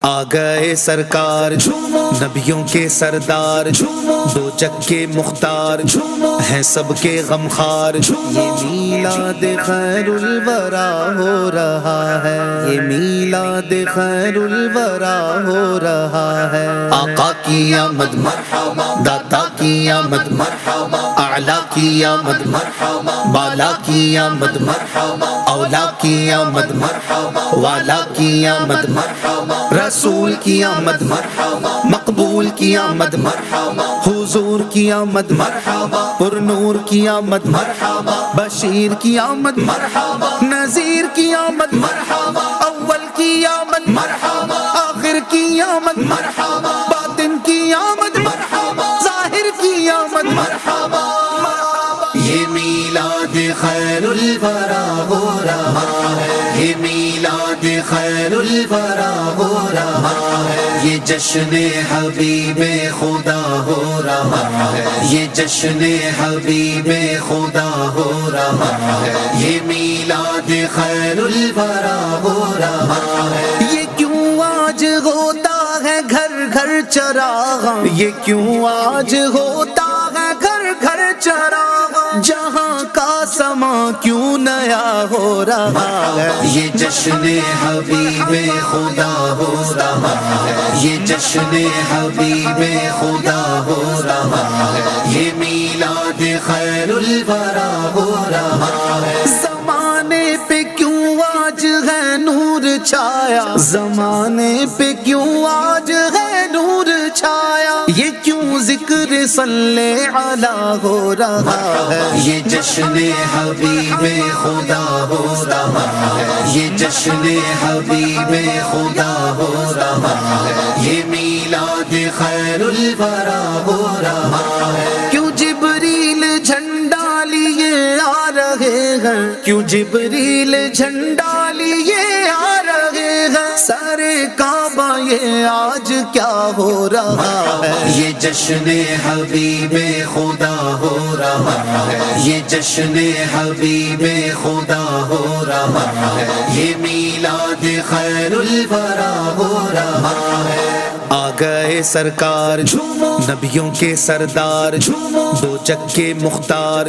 آ گئے سرکار نبیوں کے سردار دو جگ کے مختار ہیں سب کے غمخار یہ میلاد خیر الورا ہو رہا ہے یہ میلاد خیر الورا ہو رہا ہے آقا کی آمد مرحبا داتا کی آمد مرحبا اعلیٰ کی آمد مرحبا بالا کی آمد مرحبا اولا کی آمد مرحبا والا کی آمد مرحبا رسول کی آمد مرحبا مقبول کی آمد مرحبا حضور کی آمد مرحبا پر نور کی آمد مرحبا بشیر کی آمد مرحبا نذیر کی آمد مرحبا اول کی آمد مرحبا آخر کی آمد مرحبا باطن کی آمد مرحبا ظاہر کی آمد مرحبا یہ میلاد خیر الورا ہو رہا ہے یہ میلاد خیر الورا ہو رہا ہے یہ جشن حبیب خدا ہو رہا ہے یہ جشن حبیب خدا ہو رہا ہے یہ میلاد خیر الورا ہو رہا ہے یہ کیوں آج ہوتا ہے گھر گھر چراغاں یہ کیوں آج ہوتا ہے گھر گھر چراغاں جہاں کا سما کیوں نیا ہو رہا ہے یہ جشن حبیب خدا ہو رہا ہے یہ جشن حبیب خدا ہو رہا ہے یہ میلاد خیر الورا ہو رہا ہے زمانے پہ کیوں آج ہے نور چھایا زمانے پہ کیوں آج ہے نور چھایا یہ کیوں ذکر صلی علیہ ہو رہا ہے یہ جشن حبیب خدا ہو رہا ہے یہ جشن حبیب خدا ہو رہا ہے یہ میلاد خیر الورا ہو رہا ہے کیوں جبریل جھنڈا لیے آ رہے ہیں کیوں جبریل جھنڈا لیے آ رہے ہیں سارے کعبہ یہ آج کیا ہو رہا ہے یہ جشن حبیب خدا ہو رہا ہے یہ جشن حبیب خدا ہو رہا ہے یہ میلاد خیر الورا ہو رہا ہے آ گئے سرکار نبیوں کے سردار دو جگ کے مختار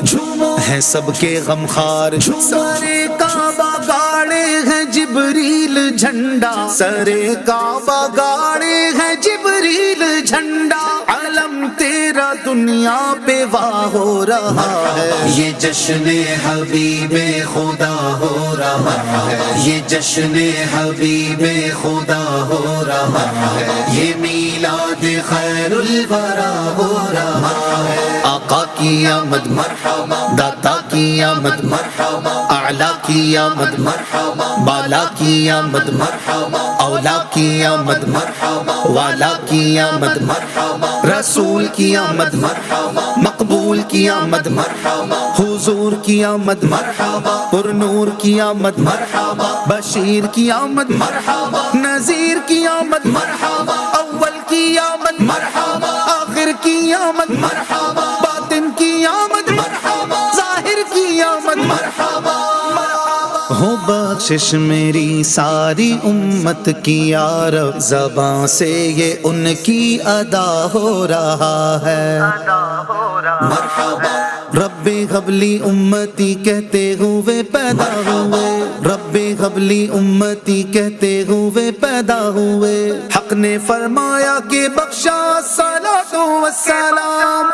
ہیں سب کے غمخار سارے کعبہ گاڑے ہیں جبریل جھنڈا سارے کعبہ گاڑے ہیں جبریل جھنڈا علم تیرا دنیا پہ واہ ہو رہا ہے یہ جشن حبیب خدا ہو رہا ہے یہ جشن حبیب خدا ہو رہا ہے یہ میلاد خیر الورا ہو رہا ہے آقا کی آمد مرحبا داتا کی آمد مرحبا اعلیٰ کی آمد مرحبا بالا کی آمد مرحبا اولا کی آمد مرحبا والا کی آمد مرحبا رسول کی آمد مرحبا مقبول کی آمد مرحبا حضور کی آمد مرحبا پر نور کی آمد مرحبا بشیر کی آمد مرحبا نذیر کی آمد مرحبا اول کی آمد مرحبا آخر کی آمد مرحبا باطن کی آمد مرحبا ظاہر کی آمد مرحبا ہو بخشش میری ساری امت کی یا رب زباں سے یہ ان کی ادا ہو رہا ہے مرحبا رب حبلی امتی کہتے ہوئے پیدا ہوئے رب حبلی امتی کہتے ہوئے پیدا ہوئے حق نے فرمایا کہ بخشا الصلاۃ والسلام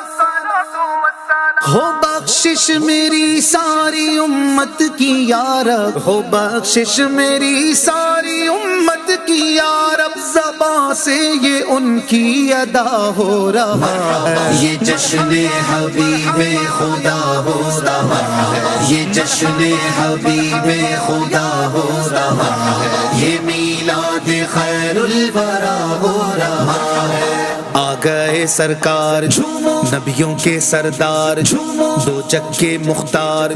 ہو بخشش میری ساری امت کی یا رب ہو بخشش میری ساری امت کی یا رب زباں سے یہ ان کی ادا ہو رہا ہے یہ جشن حبیب خدا ہو رہا ہے یہ جشن حبیب خدا ہو رہا ہے یہ میلاد خیر الورا ہو رہا ہے آ گئے سرکار نبیوں کے سردار دو جگ کے مختار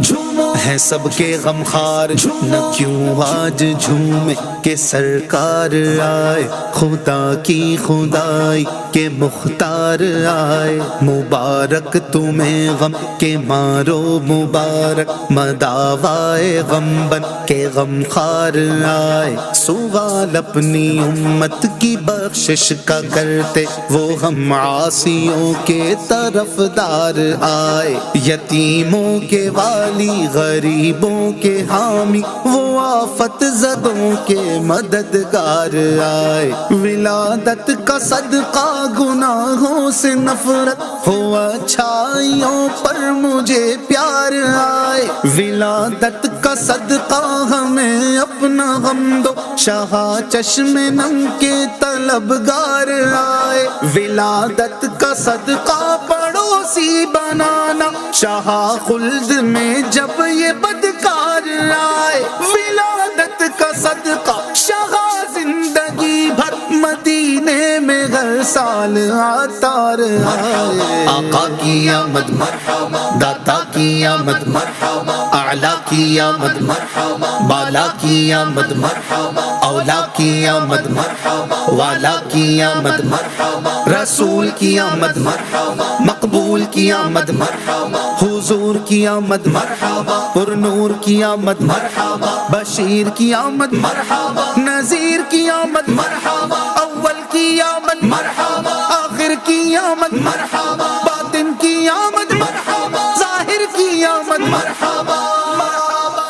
ہیں سب کے غمخوار نہ کیوں آج جھومے کہ سرکار آئے خدا کی خدائی کے مختار آئے مبارک تمہیں غم کے مارو مبارک مداوائے غم بن کے غمخوار آئے سوال اپنی امت کی بخشش کا کرتے وہ ہم عاصیوں کے طرفدار آئے یتیموں کے والی غریبوں کے حامی وہ آفت زدوں کے مددگار آئے ولادت کا صدقہ گناہوں سے نفرت ہو اچھائیوں پر مجھے پیار آئے ولادت کا صدقہ ہمیں اپنا غم دو شاہ چشم نم کے طلبگار آئے ولادت کا صدقہ پڑوسی بنانا شاہ خلد میں جب یہ بدکار آئے ولادت کا صدقہ شاہ زندگی بھر مدینے میں ہر سال عطار آئے آقا کی آمد مرحبا داتا کی آمد مرحبا اعلیٰ کی آمد مرحبا بالا کی آمد مرحبا اولا کی آمد مرحبا والا کی آمد مرحبا رسول کی آمد مرحبا مقبول کی آمد مرحبا حضور کی آمد مرحبا پر نور کی آمد مرحبا بشیر کی آمد مرحبا نذیر کی آمد مرحبا اول کی آمد مرحبا آخر کی آمد مرحبا باطن کی آمد مرحبا ظاہر کی آمد مرحبا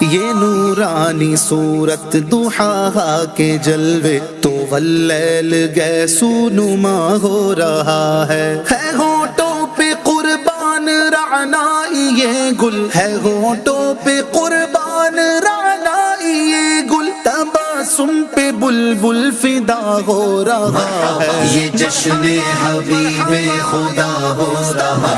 یہ نورانی صورت دوحا کے جلوے تو واللیل گیسو نما ہو رہا ہے ہونٹوں پہ قربان رعنائی یہ گل ہے ہونٹوں پہ قربان رعنائی یہ گل تبسم پہ بلبل فدا ہو رہا ہے یہ جشن حبیب خدا ہو رہا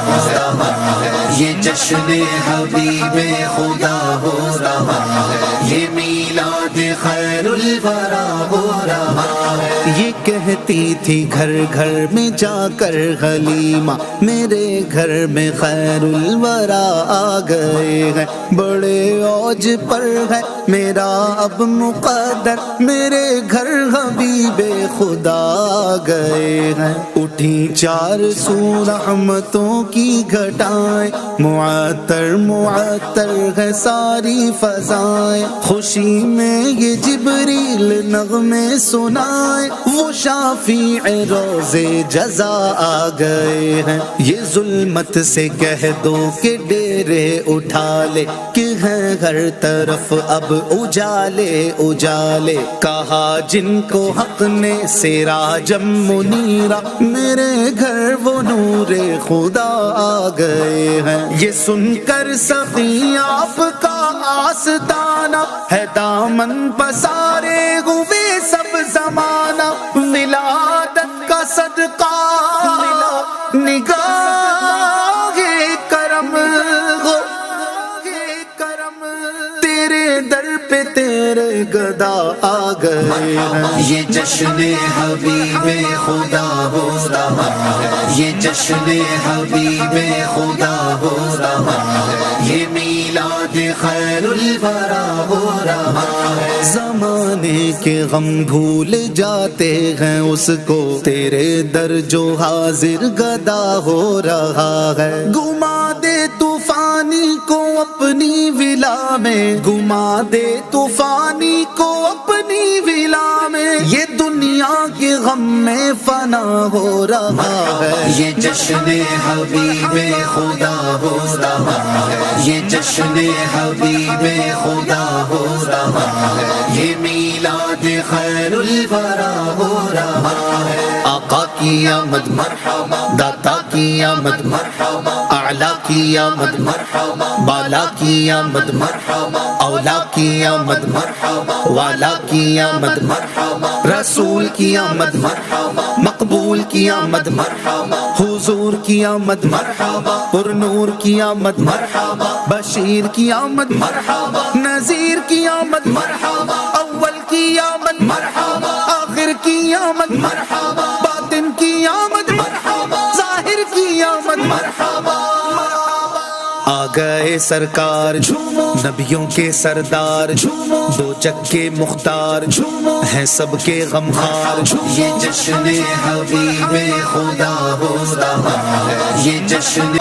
ہے یہ جشن حبیب خدا ہو رہا ہے یہ میلاد خیر الورا ہو رہا ہے یہ کہتی تھی گھر گھر میں جا کر حلیمہ میرے گھر میں خیر الورا آ گئے ہیں بڑے اوج پر ہے میرا اب مقدر میرے گھر حبیب خدا آ گئے ہیں اٹھی 400 رحمتوں کی گھٹائیں معطر معطر ہے ساری فضائیں خوشی میں یہ جبریل نغمے سنائے وہ شافیع روزے جزا آ گئے ہیں یہ ظلمت سے کہہ دو کہ ڈیرے اٹھا لے کہ ہیں ہر طرف اب اجالے اجالے کہا جن کو حق نے سراجم منیرہ میرے گھر وہ نور خدا آ گئے ہیں یہ سن کر سخی آپ کا آستانہ ہے دامن پسارے ہوئے سب زمانہ ولادت کا صدقہ نگاہ کرم ہو تیرے در پہ تیرے گدا آ گئے ہیں یہ جشن حبیب خدا ہو رہا ہے یہ جشن حبیب خدا ہو رہا ہے یہ میلاد خیر الورا ہو رہا ہے زمانے کے غم بھول جاتے ہیں اس کو تیرے در جو حاضر گدا ہو رہا ہے گما دے طوفانی کو اپنی ولا میں گما دے طوفانی کو اپنی ولا میں یہ دنیا کے غم میں فنا ہو رہا ہے یہ جشن حبیب خدا ہو رہا ہے یہ جشن حبیب خدا ہو رہا ہے یہ میلاد خیر الورا ہو رہا ہے آقا کی آمد مرحبا داتا کی آمد مرحبا اعلیٰ کی آمد مرحبا بالا کی آمد مرحبا اولا کی آمد مرحبا والا کی آمد مرحبا رسول کی آمد مرحبا مقبول کی آمد مرحبا حضور کی آمد مرحبا پر نور کی آمد مرحبا بشیر کی آمد مرحبا نذیر کی آمد مرحبا اول کی آمد مرحبا آخر کی آمد مرحبا باطن کی آمد مرحبا آ گئے سرکار نبیوں کے سردار دو چکے مختار ہیں سب کے غمخوار یہ جشن حبیب خدا ہو رہا ہے یہ جشن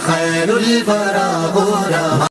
خیر الورا ہو رہا